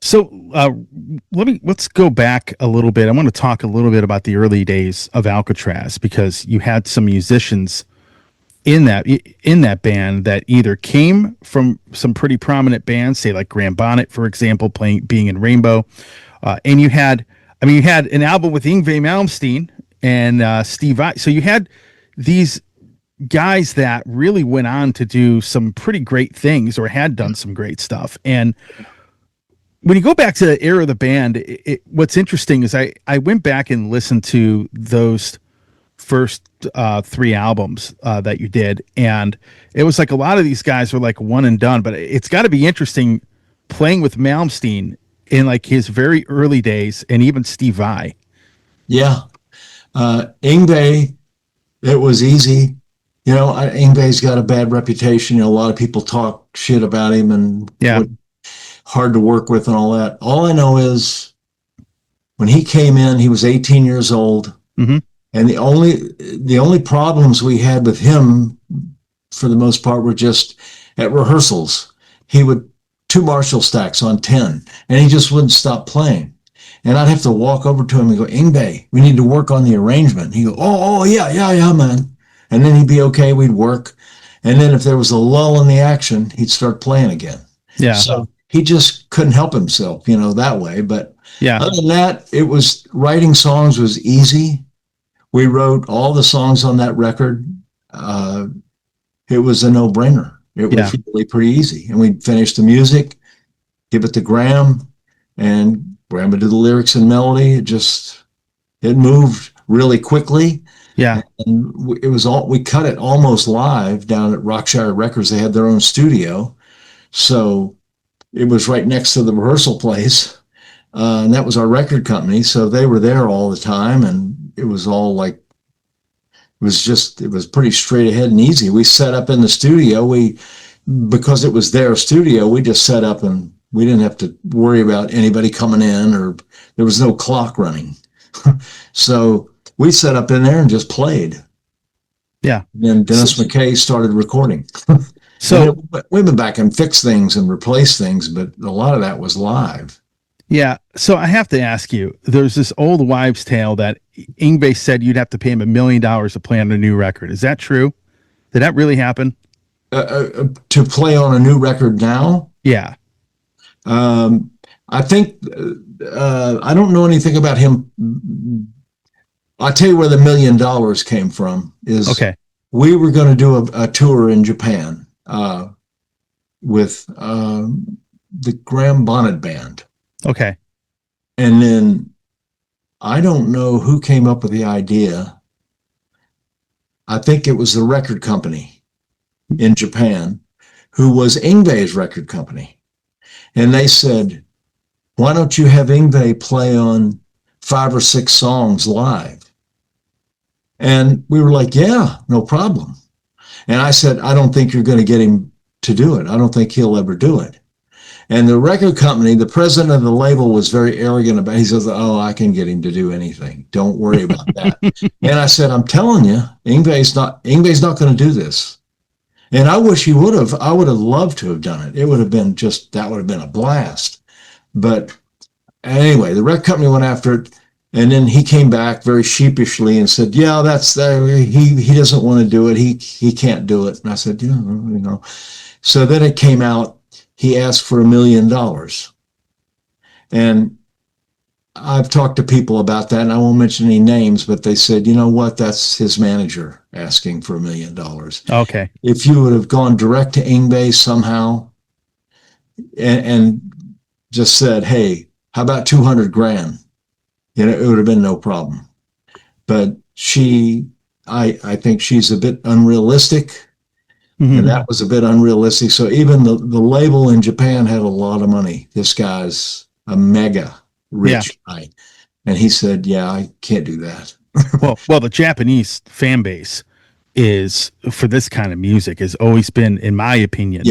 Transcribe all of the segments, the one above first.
So let's go back a little bit. I want to talk a little bit about the early days of Alcatrazz, because you had some musicians in that band that either came from some pretty prominent bands, say like Graham Bonnet, for example, being in Rainbow, and you had an album with Yngwie Malmsteen and Steve Vai. So you had these guys that really went on to do some pretty great things, or had done some great stuff. And when you go back to the era of the band, what's interesting is I went back and listened to those first three albums that you did, and it was like a lot of these guys were like one and done. But it's got to be interesting playing with Malmsteen in like his very early days, and even Steve Vai. Yeah. Yngwie, it was easy. Yngwie's got a bad reputation. A lot of people talk shit about him and hard to work with and all that. All I know is when he came in, he was 18 years old. Mm-hmm. And the only problems we had with him, for the most part, were just at rehearsals. He would 2 Marshall stacks on 10, and he just wouldn't stop playing. And I'd have to walk over to him and go, Yngwie, we need to work on the arrangement. He'd go, oh, yeah, man. And then he'd be okay, we'd work. And then if there was a lull in the action, he'd start playing again. Yeah. So he just couldn't help himself, that way. But other than that, writing songs was easy. We wrote all the songs on that record. It was a no-brainer. It was really pretty easy. And we'd finish the music, give it to Graham, and Graham would do the lyrics and melody. It moved really quickly. Yeah. And we cut it almost live down at Rockshire Records. They had their own studio. So it was right next to the rehearsal place. And that was our record company. So they were there all the time. And it was all like, it was pretty straight ahead and easy. We set up in the studio. Because it was their studio, we just set up and we didn't have to worry about anybody coming in, or there was no clock running. So we set up in there and just played. Yeah. And then Dennis McKay started recording. So we went back and fixed things and replaced things, but a lot of that was live. Yeah. So I have to ask you, there's this old wives' tale that Yngwie said you'd have to pay him $1 million to play on a new record. Is that true? Did that really happen? To play on a new record now? Yeah. I think, I don't know anything about him. I'll tell you where the $1 million came from. We were going to do a tour in Japan with the Graham Bonnet Band. Okay. And then I don't know who came up with the idea. I think it was the record company in Japan, who was Yngwie's record company. And they said, why don't you have Yngwie play on 5 or 6 songs live? And we were like, yeah, no problem. And I said, I don't think you're going to get him to do it. I don't think he'll ever do it. And the record company, the president of the label, was very arrogant about it. He says, oh, I can get him to do anything. Don't worry about that. And I said, I'm telling you, Yngwie's not going to do this. And I wish he would have. I would have loved to have done it. It would have been that would have been a blast. But anyway, the record company went after it. And then he came back very sheepishly and said, yeah, he doesn't want to do it. He can't do it. And I said, yeah. So then it came out, he asked for $1 million. And I've talked to people about that, and I won't mention any names, but they said, you know what, that's his manager asking for $1 million. Okay. If you would have gone direct to Yngwie somehow and just said, hey, how about 200 grand? It would have been no problem. But I think she's a bit unrealistic. Mm-hmm. And that was a bit unrealistic. So even the label in Japan had a lot of money. This guy's a mega rich guy. And he said, yeah, I can't do that. well, the Japanese fan base is, for this kind of music, has always been, in my opinion,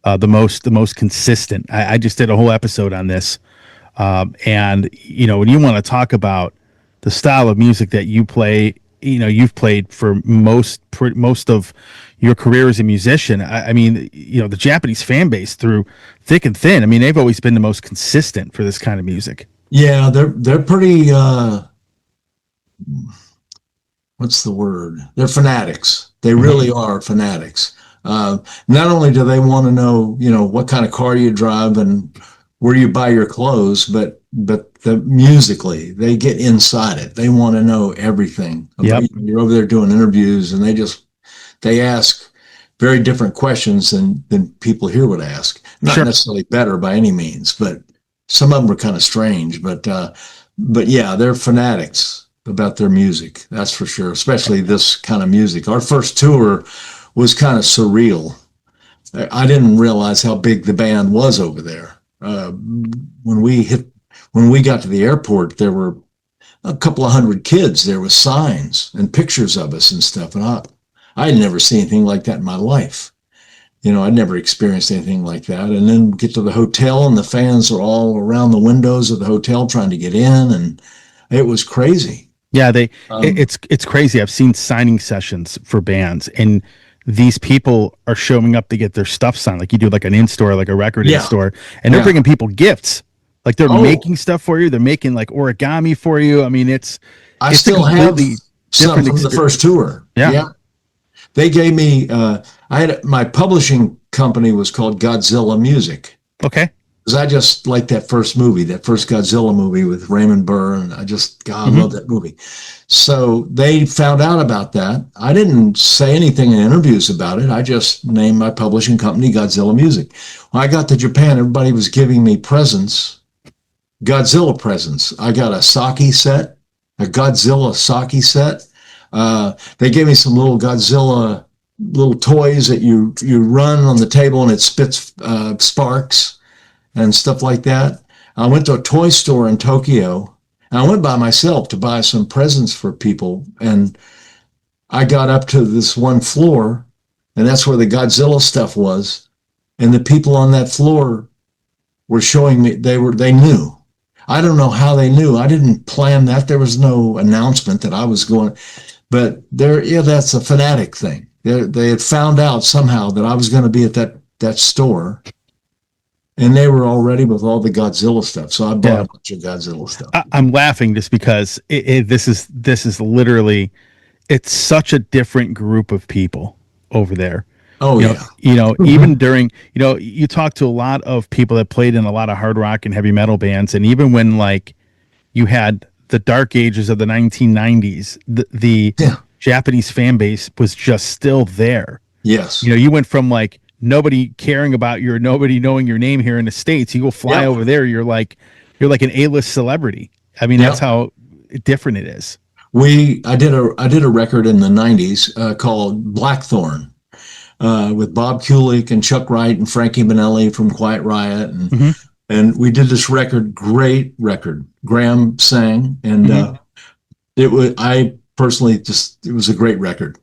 the most consistent. I just did a whole episode on this. And, when you want to talk about the style of music that you play you've played for most of your career as a musician. I mean, the Japanese fan base through thick and thin. I mean, they've always been the most consistent for this kind of music. Yeah, they're pretty what's the word? They're fanatics. They really are fanatics. Not only do they want to know, what kind of car you drive and where you buy your clothes, but musically, they get inside it. They want to know everything. Yep. You're over there doing interviews, and they ask very different questions than people here would ask. Not Sure. necessarily better by any means, but some of them are kind of strange. But yeah, they're fanatics about their music. That's for sure. Especially this kind of music. Our first tour was kind of surreal. I didn't realize how big the band was over there. When we got to the airport, there were a couple of hundred kids. There was signs and pictures of us and stuff. And I had never seen anything like that in my life. I'd never experienced anything like that. And then get to the hotel, and the fans are all around the windows of the hotel trying to get in, and it was crazy. Yeah, it's crazy. I've seen signing sessions for bands, and these people are showing up to get their stuff signed, like you do, like an in-store, like a record in-store, and they're bringing people gifts. Like they're making stuff for you. They're making like origami for you. I mean, I it's still have some from the first tour. Yeah. They gave me, my publishing company was called Godzilla Music. Okay. Because I just liked that first Godzilla movie with Raymond Burr, and I love that movie. So they found out about that. I didn't say anything in interviews about it. I just named my publishing company Godzilla Music. When I got to Japan, everybody was giving me presents, Godzilla presents. I got a sake set, a Godzilla sake set. They gave me some little Godzilla little toys that you run on the table and it spits sparks and stuff like that. I went to a toy store in Tokyo, and I went by myself to buy some presents for people. And I got up to this one floor, and that's where the Godzilla stuff was. And the people on that floor were showing me, they knew. I don't know how they knew. I didn't plan that. There was no announcement that I was going, but that's a fanatic thing. They had found out somehow that I was going to be at that store. And they were all ready with all the Godzilla stuff. So I bought a bunch of Godzilla stuff. I'm laughing just because this is literally, it's such a different group of people over there. Oh, Even during, you talk to a lot of people that played in a lot of hard rock and heavy metal bands. And even when like you had the dark ages of the 1990s, the Japanese fan base was just still there. Yes. You went from like, nobody caring about you or nobody knowing your name here in the States. You go fly over there, you're like an A-list celebrity. I mean, that's how different it is. I did a record in the 90s called Blackthorn with Bob Kulick and Chuck Wright and Frankie Manelli from Quiet Riot, and we did this record, great record. Graham sang, and it was it was a great record.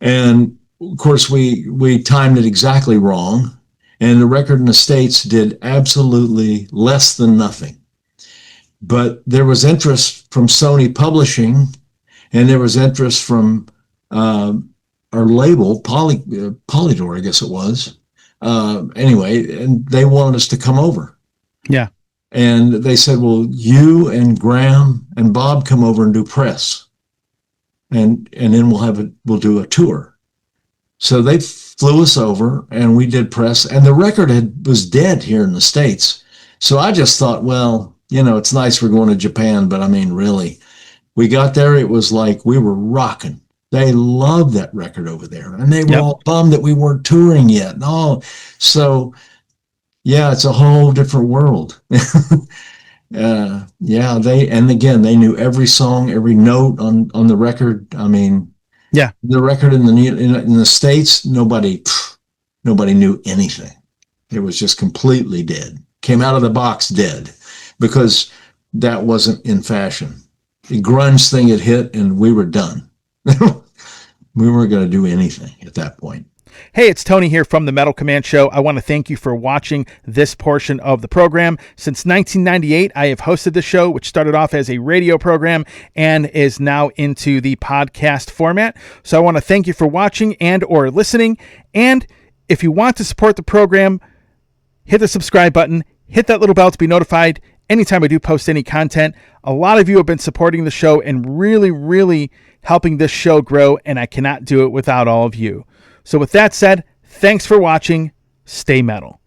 And of course, we timed it exactly wrong, and the record in the States did absolutely less than nothing. But there was interest from Sony Publishing, and there was interest from our label, Polydor, I guess it was. Anyway, and they wanted us to come over. Yeah. And they said, well, you and Graham and Bob come over and do press. And then we'll do a tour. So they flew us over, and we did press, and the record was dead here in the States. So I just thought, well, it's nice we're going to Japan, but I mean, really, we got there, it was like we were rocking. They loved that record over there, and they were all bummed that we weren't touring yet. So yeah, it's a whole different world. They knew every song, every note on the record. I mean, the record in the States, nobody knew anything. It was just completely dead. Came out of the box dead, because that wasn't in fashion. The grunge thing had hit, and we were done. We weren't going to do anything at that point. Hey, it's Tony here from the Metal Command Show. I want to thank you for watching this portion of the program. Since 1998, I have hosted the show, which started off as a radio program and is now into the podcast format. So I want to thank you for watching and or listening. And if you want to support the program, hit the subscribe button, hit that little bell to be notified anytime I do post any content. A lot of you have been supporting the show and really helping this show grow, and I cannot do it without all of you. So with that said, thanks for watching. Stay metal.